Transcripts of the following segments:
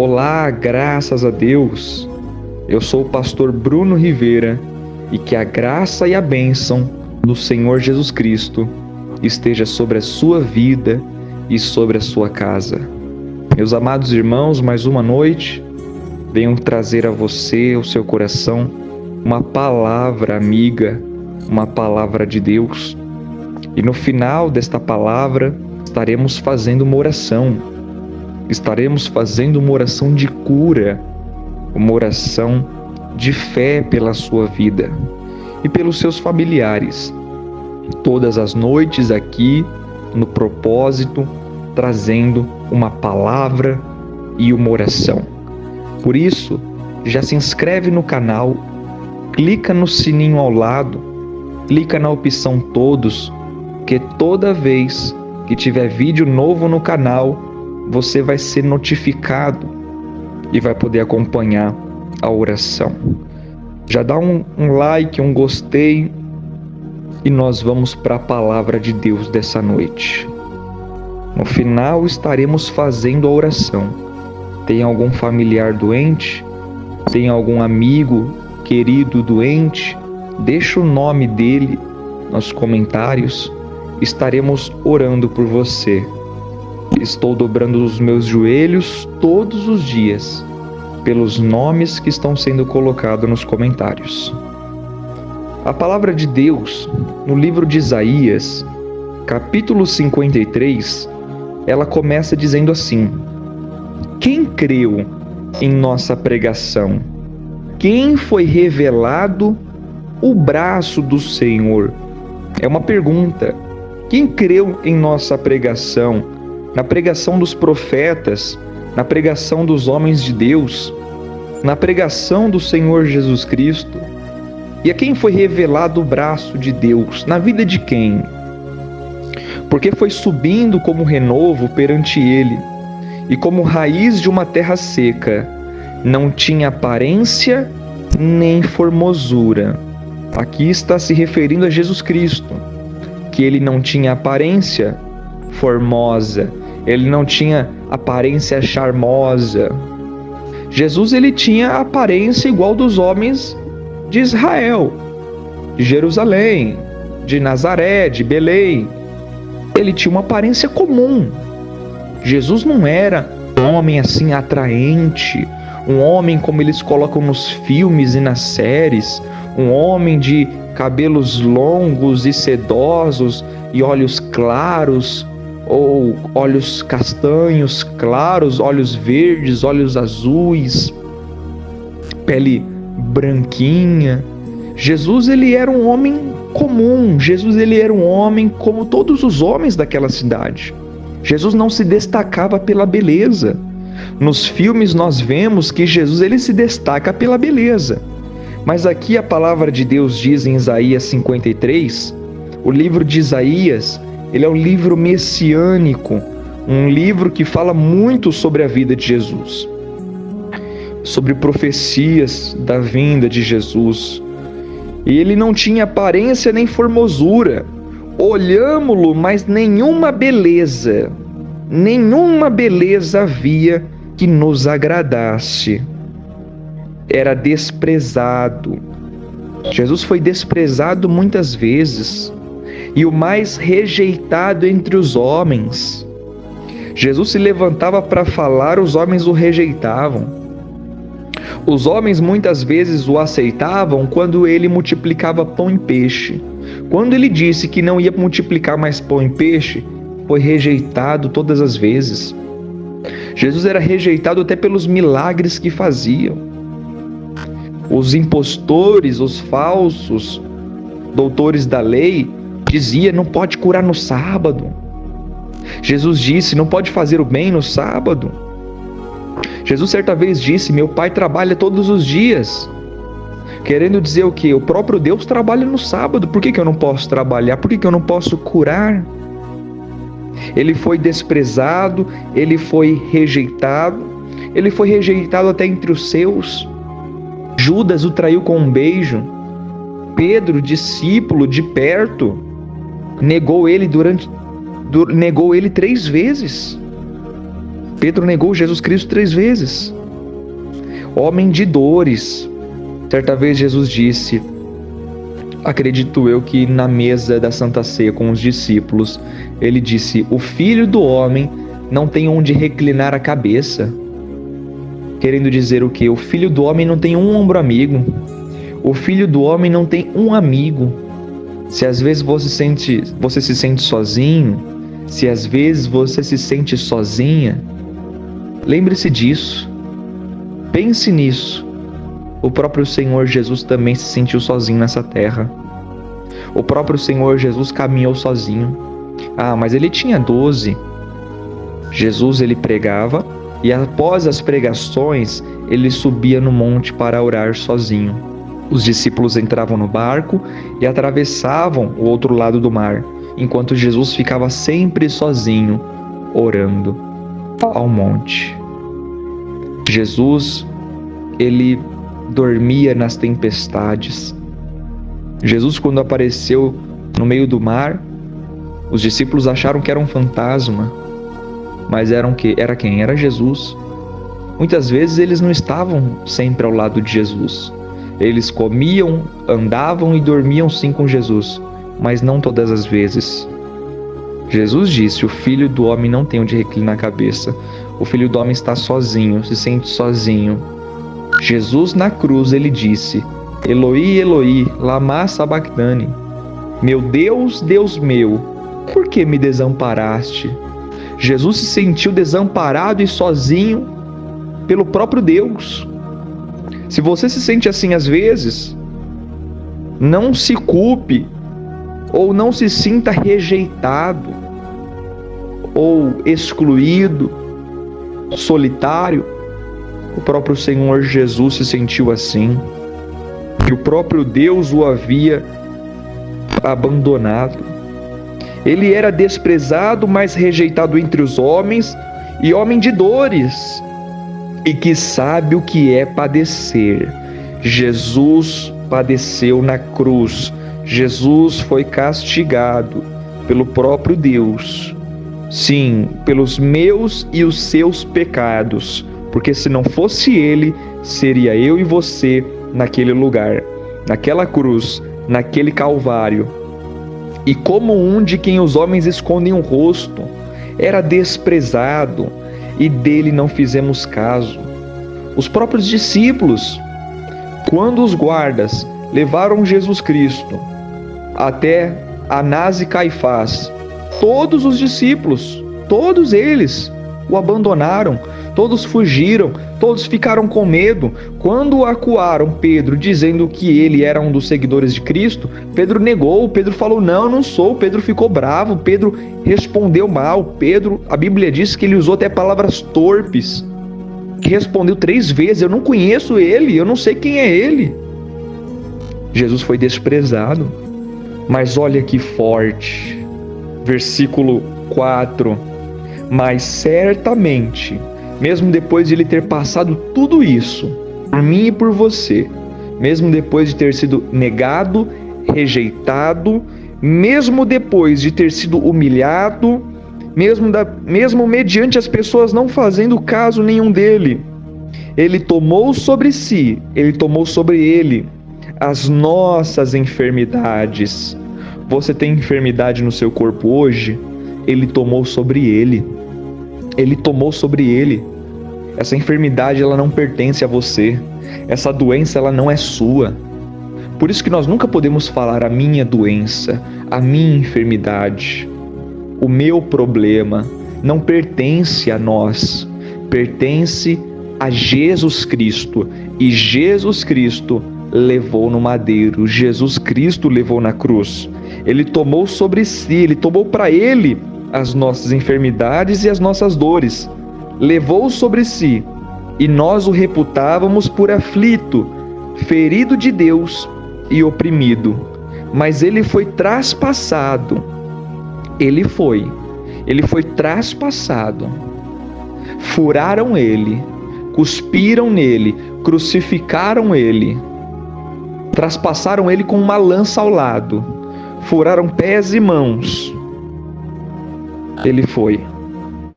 Olá, graças a Deus. Eu sou o pastor Bruno Rivera e que a graça e a bênção do Senhor Jesus Cristo esteja sobre a sua vida e sobre a sua casa. Meus amados irmãos, mais uma noite, venho trazer a você, ao seu coração, uma palavra amiga, uma palavra de Deus. E no final desta palavra, estaremos fazendo uma oração. Estaremos fazendo uma oração de cura, uma oração de fé pela sua vida e pelos seus familiares. Todas as noites aqui, no propósito, trazendo uma palavra e uma oração. Por isso, já se inscreve no canal, clica no sininho ao lado, clica na opção todos, que toda vez que tiver vídeo novo no canal, você vai ser notificado e vai poder acompanhar a oração. Já dá um like, um gostei e nós vamos para a palavra de Deus dessa noite. No final estaremos fazendo a oração. Tem algum familiar doente? Tem algum amigo querido doente? Deixa o nome dele nos comentários. Estaremos orando por você. Estou dobrando os meus joelhos todos os dias pelos nomes que estão sendo colocados nos comentários. A palavra de Deus, no livro de Isaías, capítulo 53, ela começa dizendo assim: quem creu em nossa pregação? Quem foi revelado o braço do Senhor? É uma pergunta. Quem creu em nossa pregação? Na pregação dos profetas, na pregação dos homens de Deus, na pregação do Senhor Jesus Cristo. E a quem foi revelado o braço de Deus? Na vida de quem? Porque foi subindo como renovo perante ele, e como raiz de uma terra seca, não tinha aparência nem formosura. Aqui está se referindo a Jesus Cristo, que ele não tinha aparência formosa, ele não tinha aparência charmosa. Jesus, ele tinha a aparência igual dos homens de Israel, de Jerusalém, de Nazaré, de Belém. Ele tinha uma aparência comum. Jesus não era um homem assim atraente, um homem como eles colocam nos filmes e nas séries, um homem de cabelos longos e sedosos e olhos claros, ou olhos castanhos claros, olhos verdes, olhos azuis, pele branquinha. Jesus, ele era um homem comum. Jesus, ele era um homem como todos os homens daquela cidade. Jesus não se destacava pela beleza. Nos filmes nós vemos que Jesus, ele se destaca pela beleza. Mas aqui a palavra de Deus diz em Isaías 53, o livro de Isaías, ele é um livro messiânico, um livro que fala muito sobre a vida de Jesus, sobre profecias da vinda de Jesus. E ele não tinha aparência nem formosura. Olhámo-lo, mas nenhuma beleza havia que nos agradasse. Era desprezado. Jesus foi desprezado muitas vezes, e o mais rejeitado entre os homens. Jesus se levantava para falar, os homens o rejeitavam. Os homens muitas vezes o aceitavam quando ele multiplicava pão e peixe. Quando ele disse que não ia multiplicar mais pão e peixe, foi rejeitado todas as vezes. Jesus era rejeitado até pelos milagres que faziam. Os impostores, os falsos doutores da lei, dizia: não pode curar no sábado. Jesus disse: não pode fazer o bem no sábado. Jesus certa vez disse: meu pai trabalha todos os dias. Querendo dizer o quê? O próprio Deus trabalha no sábado. Por que eu não posso trabalhar? Por que eu não posso curar? Ele foi desprezado, ele foi rejeitado até entre os seus. Judas o traiu com um beijo. Pedro, discípulo de perto, negou ele 3 vezes. Pedro negou Jesus Cristo 3 vezes. Homem de dores. Certa vez Jesus disse, acredito eu que na mesa da Santa Ceia com os discípulos, ele disse: o Filho do Homem não tem onde reclinar a cabeça. Querendo dizer o quê? O Filho do Homem não tem um ombro amigo. O Filho do Homem não tem um amigo. Se às vezes você se sente sozinho, se às vezes você se sente sozinha, lembre-se disso. Pense nisso. O próprio Senhor Jesus também se sentiu sozinho nessa terra. O próprio Senhor Jesus caminhou sozinho. Mas ele tinha 12. Jesus, ele pregava, e após as pregações, ele subia no monte para orar sozinho. Os discípulos entravam no barco e atravessavam o outro lado do mar, enquanto Jesus ficava sempre sozinho, orando ao monte. Jesus, ele dormia nas tempestades. Jesus, quando apareceu no meio do mar, os discípulos acharam que era um fantasma, mas era quem? Era Jesus. Muitas vezes eles não estavam sempre ao lado de Jesus. Eles comiam, andavam e dormiam sim com Jesus, mas não todas as vezes. Jesus disse: o Filho do Homem não tem onde reclinar a cabeça. O Filho do Homem está sozinho, se sente sozinho. Jesus na cruz, ele disse: Eloi, Eloi, lama sabachthani. Meu Deus, Deus meu, por que me desamparaste? Jesus se sentiu desamparado e sozinho pelo próprio Deus. Se você se sente assim às vezes, não se culpe ou não se sinta rejeitado ou excluído, solitário. O próprio Senhor Jesus se sentiu assim, e o próprio Deus o havia abandonado. Ele era desprezado, mas rejeitado entre os homens, e homem de dores, e que sabe o que é padecer. Jesus padeceu na cruz. Jesus foi castigado pelo próprio Deus. Sim, pelos meus e os seus pecados, porque se não fosse ele, seria eu e você naquele lugar, naquela cruz, naquele Calvário. E como um de quem os homens escondem o rosto, era desprezado, e dele não fizemos caso. Os próprios discípulos, quando os guardas levaram Jesus Cristo até Anás e Caifás, todos os discípulos, todos eles o abandonaram, todos fugiram, todos ficaram com medo. Quando acuaram Pedro, dizendo que ele era um dos seguidores de Cristo, Pedro negou. Pedro falou: não, eu não sou. Pedro ficou bravo, Pedro respondeu mal. Pedro, a Bíblia diz que ele usou até palavras torpes, que respondeu 3 vezes: eu não conheço ele, eu não sei quem é ele. Jesus foi desprezado. Mas olha que forte, versículo 4: mas certamente, mesmo depois de ele ter passado tudo isso, por mim e por você, mesmo depois de ter sido negado, rejeitado, mesmo depois de ter sido humilhado, mesmo mediante as pessoas não fazendo caso nenhum dele, ele tomou sobre si, ele tomou sobre ele as nossas enfermidades. Você tem enfermidade no seu corpo hoje? Ele tomou sobre ele. Ele tomou sobre ele. Essa enfermidade, ela não pertence a você. Essa doença, ela não é sua. Por isso que nós nunca podemos falar: a minha doença, a minha enfermidade, o meu problema. Não pertence a nós. Pertence a Jesus Cristo. E Jesus Cristo levou no madeiro. Jesus Cristo levou na cruz. Ele tomou sobre si, ele tomou para ele as nossas enfermidades e as nossas dores. Levou sobre si, e nós o reputávamos por aflito, ferido de Deus e oprimido. Mas ele foi traspassado. Ele foi traspassado. Furaram ele, cuspiram nele, crucificaram ele, traspassaram ele com uma lança ao lado, furaram pés e mãos. Ele foi,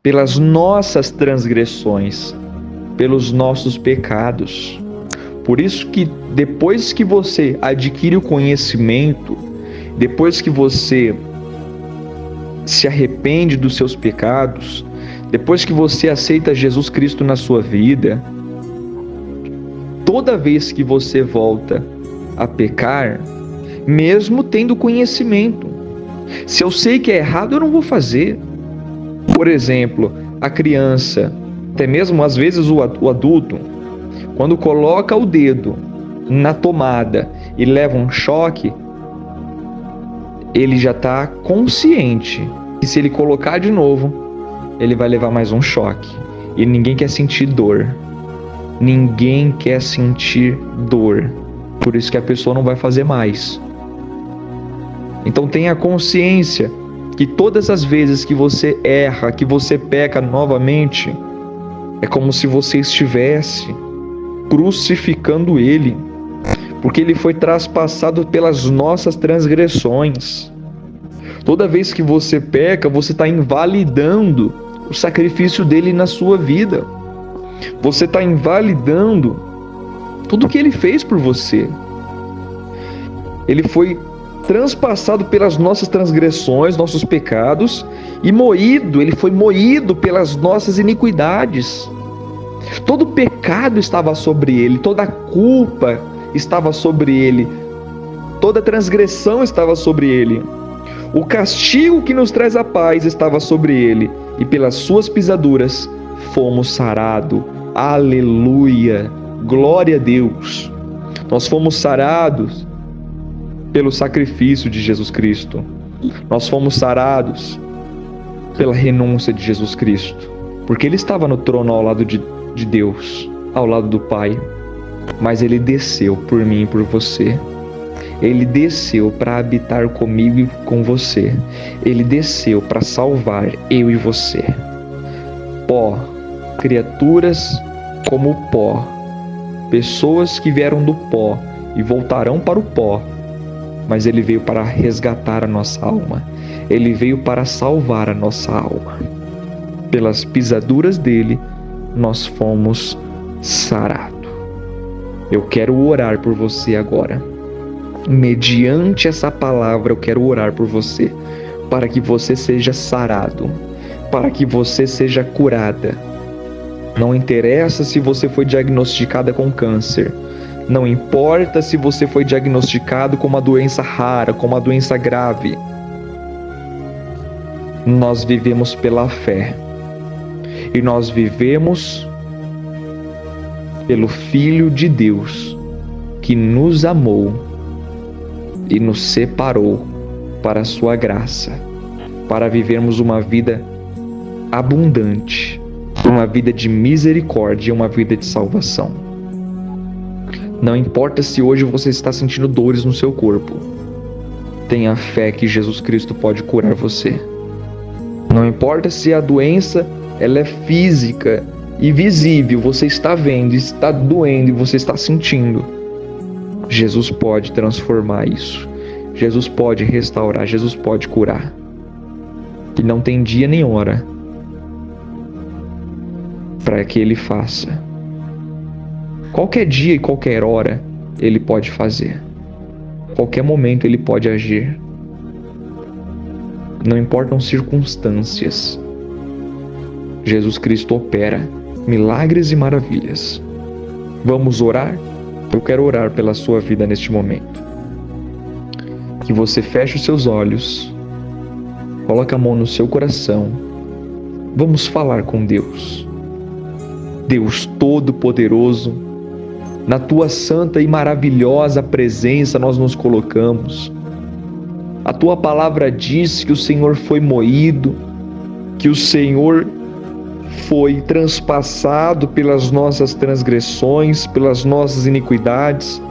pelas nossas transgressões, pelos nossos pecados. Por isso que depois que você adquire o conhecimento, depois que você se arrepende dos seus pecados, depois que você aceita Jesus Cristo na sua vida, toda vez que você volta a pecar, mesmo tendo conhecimento, se eu sei que é errado, eu não vou fazer. Por exemplo, a criança, até mesmo às vezes o adulto, quando coloca o dedo na tomada e leva um choque, ele já está consciente que se ele colocar de novo, ele vai levar mais um choque. E ninguém quer sentir dor. Ninguém quer sentir dor. Por isso que a pessoa não vai fazer mais. Então tenha consciência que todas as vezes que você erra, que você peca novamente, é como se você estivesse crucificando Ele, porque Ele foi traspassado pelas nossas transgressões. Toda vez que você peca, você está invalidando o sacrifício dele na sua vida. Você está invalidando tudo que ele fez por você. Ele foi transpassado pelas nossas transgressões, nossos pecados, e moído, ele foi moído pelas nossas iniquidades. Todo pecado estava sobre ele, toda culpa estava sobre ele, toda transgressão estava sobre ele. O castigo que nos traz a paz estava sobre ele, e pelas suas pisaduras fomos sarados. Aleluia! Glória a Deus! Nós fomos sarados pelo sacrifício de Jesus Cristo. Nós fomos sarados pela renúncia de Jesus Cristo, porque Ele estava no trono ao lado de Deus, ao lado do Pai, mas Ele desceu por mim e por você. Ele desceu para habitar comigo e com você. Ele desceu para salvar eu e você. Pó, criaturas como o pó, pessoas que vieram do pó e voltarão para o pó, mas Ele veio para resgatar a nossa alma. Ele veio para salvar a nossa alma. Pelas pisaduras dele, nós fomos sarados. Eu quero orar por você agora. Mediante essa palavra, eu quero orar por você, para que você seja sarado, para que você seja curada. Não interessa se você foi diagnosticada com câncer, não importa se você foi diagnosticado com uma doença rara, com uma doença grave. Nós vivemos pela fé, e nós vivemos pelo Filho de Deus, que nos amou e nos separou para a sua graça, para vivermos uma vida abundante, uma vida de misericórdia, uma vida de salvação. Não importa se hoje você está sentindo dores no seu corpo, tenha fé que Jesus Cristo pode curar você. Não importa se a doença ela é física e visível, você está vendo, está doendo e você está sentindo. Jesus pode transformar isso. Jesus pode restaurar, Jesus pode curar. E não tem dia nem hora para que Ele faça. Qualquer dia e qualquer hora Ele pode fazer. Qualquer momento Ele pode agir. Não importam circunstâncias. Jesus Cristo opera milagres e maravilhas. Vamos orar? Eu quero orar pela sua vida neste momento. Que você feche os seus olhos, coloque a mão no seu coração. Vamos falar com Deus. Deus Todo-Poderoso, na Tua santa e maravilhosa presença nós nos colocamos. A Tua palavra diz que o Senhor foi moído, que o Senhor foi transpassado pelas nossas transgressões, pelas nossas iniquidades,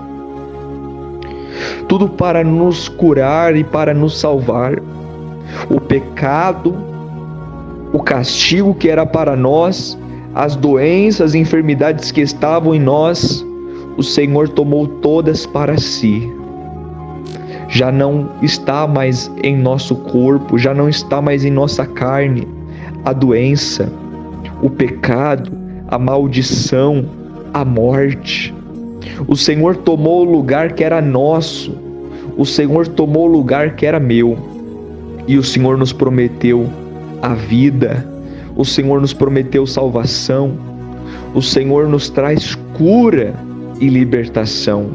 tudo para nos curar e para nos salvar. O pecado, o castigo que era para nós, as doenças e enfermidades que estavam em nós, o Senhor tomou todas para si. Já não está mais em nosso corpo, já não está mais em nossa carne. a doença, o pecado, a maldição, a morte. O Senhor tomou o lugar que era nosso, o Senhor tomou o lugar que era meu, e o Senhor nos prometeu a vida, o Senhor nos prometeu salvação, o Senhor nos traz cura e libertação.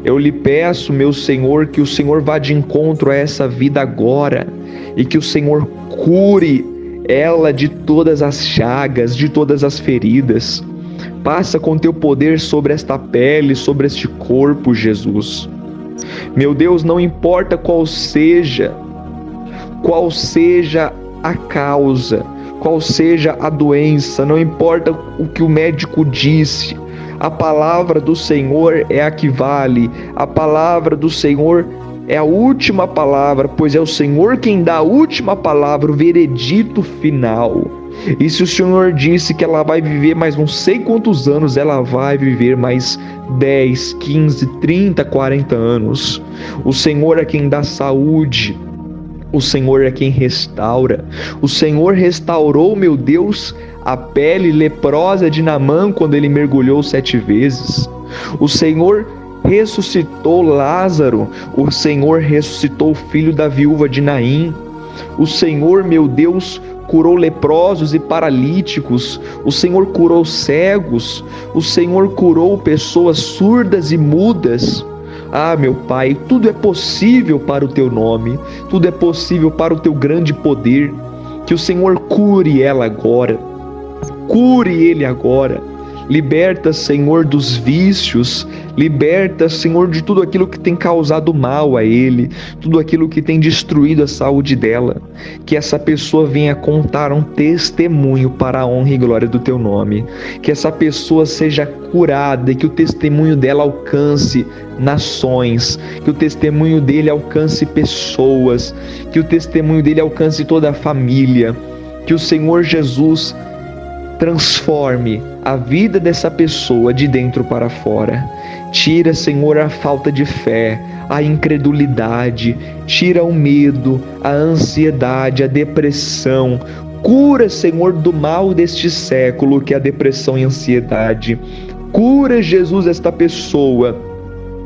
Eu lhe peço, meu Senhor, que o Senhor vá de encontro a essa vida agora e que o Senhor cure ela de todas as chagas, de todas as feridas. Passa com teu poder sobre esta pele, sobre este corpo, Jesus. Meu Deus, não importa qual seja a causa, qual seja a doença, não importa o que o médico disse, a palavra do Senhor é a que vale, a palavra do Senhor é a última palavra, pois é o Senhor quem dá a última palavra, o veredito final. E se o Senhor disse que ela vai viver mais não sei quantos anos, ela vai viver mais 10, 15, 30, 40 anos. O Senhor é quem dá saúde, o Senhor é quem restaura. O Senhor restaurou, meu Deus, a pele leprosa de Naamã quando ele mergulhou 7 vezes. O Senhor ressuscitou Lázaro. O Senhor ressuscitou o filho da viúva de Naim. O Senhor, meu Deus, curou leprosos e paralíticos. O Senhor curou cegos. O Senhor curou pessoas surdas e mudas. Ah, meu Pai, tudo é possível para o Teu nome. Tudo é possível para o Teu grande poder. Que o Senhor cure ela agora. Cure ele agora. Liberta, Senhor, dos vícios. Liberta, Senhor, de tudo aquilo que tem causado mal a ele, tudo aquilo que tem destruído a saúde dela. Que essa pessoa venha contar um testemunho para a honra e glória do teu nome. Que essa pessoa seja curada e que o testemunho dela alcance nações, que o testemunho dele alcance pessoas, que o testemunho dele alcance toda a família. Que o Senhor Jesus transforme a vida dessa pessoa de dentro para fora. Tira, Senhor, a falta de fé, a incredulidade, tira o medo, a ansiedade, a depressão. Cura, Senhor, do mal deste século, que é a depressão e a ansiedade. Cura, Jesus, esta pessoa.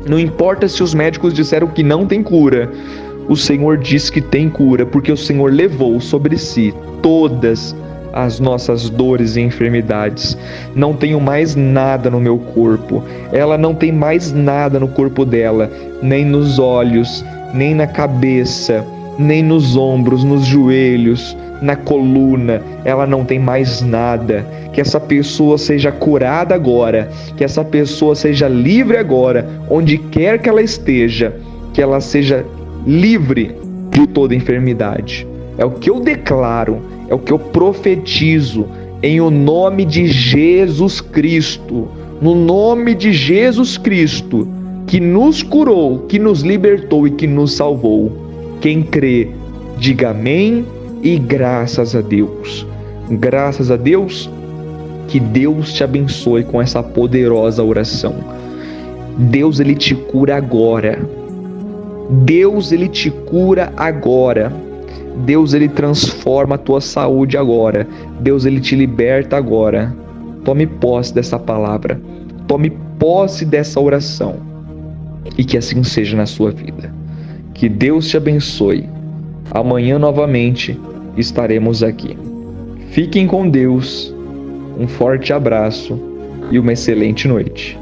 Não importa se os médicos disseram que não tem cura, o Senhor diz que tem cura, porque o Senhor levou sobre si todas as nossas dores e enfermidades. Não tenho mais nada no meu corpo. Ela não tem mais nada no corpo dela, nem nos olhos, nem na cabeça, nem nos ombros, nos joelhos, na coluna. Ela não tem mais nada. Que essa pessoa seja curada agora, que essa pessoa seja livre agora, onde quer que ela esteja, que ela seja livre de toda enfermidade. É o que eu declaro, é o que eu profetizo, em o nome de Jesus Cristo, no nome de Jesus Cristo, que nos curou, que nos libertou e que nos salvou. Quem crê, diga amém e graças a Deus. Graças a Deus, que Deus te abençoe com essa poderosa oração. Deus, Ele te cura agora. Deus, Ele te cura agora. Deus, Ele transforma a tua saúde agora. Deus, Ele te liberta agora. Tome posse dessa palavra. Tome posse dessa oração. E que assim seja na sua vida. Que Deus te abençoe. Amanhã novamente estaremos aqui. Fiquem com Deus. Um forte abraço e uma excelente noite.